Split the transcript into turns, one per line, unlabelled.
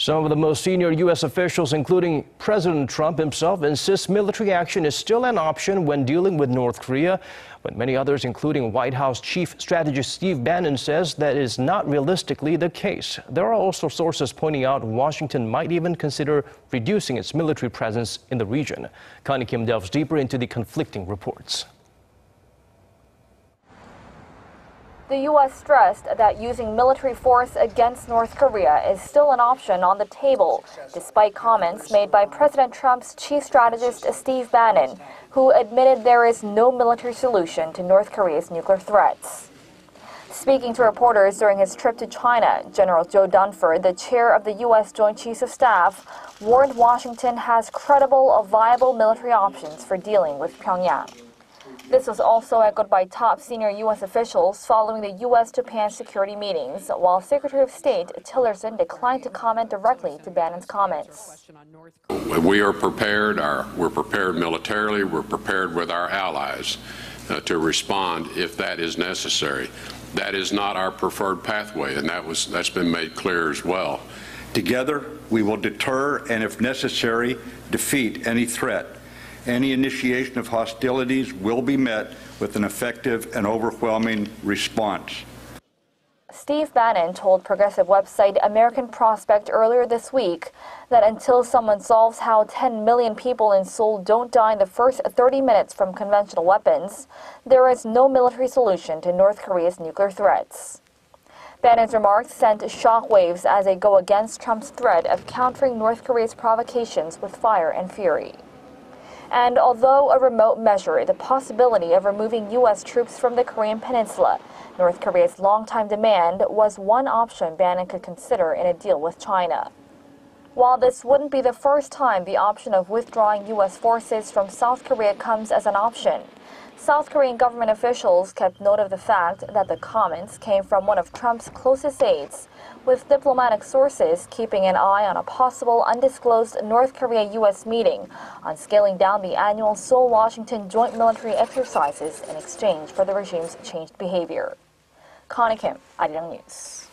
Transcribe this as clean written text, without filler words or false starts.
Some of the most senior U.S. officials, including President Trump himself, insist military action is still an option when dealing with North Korea. But many others, including White House Chief Strategist Steve Bannon, says that is not realistically the case. There are also sources pointing out Washington might even consider reducing its military presence in the region. Connie Kim delves deeper into the conflicting reports.
The U.S. stressed that using military force against North Korea is still an option on the table, despite comments made by President Trump's chief strategist Steve Bannon, who admitted there is no military solution to North Korea's nuclear threats. Speaking to reporters during his trip to China, General Joe Dunford, the chair of the U.S. Joint Chiefs of Staff, warned Washington has credible, viable military options for dealing with Pyongyang. This was also echoed by top senior U.S. officials following the U.S.-Japan security meetings, while Secretary of State Tillerson declined to comment directly to Bannon's comments.
We are prepared. We're prepared militarily. We're prepared with our allies to respond if that is necessary. That is not our preferred pathway, and that's been made clear as well.
Together, we will deter and, if necessary, defeat any threat. Any initiation of hostilities will be met with an effective and overwhelming response.
Steve Bannon told progressive website American Prospect earlier this week that until someone solves how 10 million people in Seoul don't die in the first 30 minutes from conventional weapons, there is no military solution to North Korea's nuclear threats. Bannon's remarks sent shockwaves as they go against Trump's threat of countering North Korea's provocations with fire and fury. And although a remote measure, the possibility of removing U.S. troops from the Korean peninsula, North Korea's longtime demand was one option Bannon could consider in a deal with China. While this wouldn't be the first time the option of withdrawing U.S. forces from South Korea comes as an option, South Korean government officials kept note of the fact that the comments came from one of Trump's closest aides, with diplomatic sources keeping an eye on a possible undisclosed North Korea-U.S. meeting on scaling down the annual Seoul-Washington joint military exercises in exchange for the regime's changed behavior. Connie Kim, Arirang News.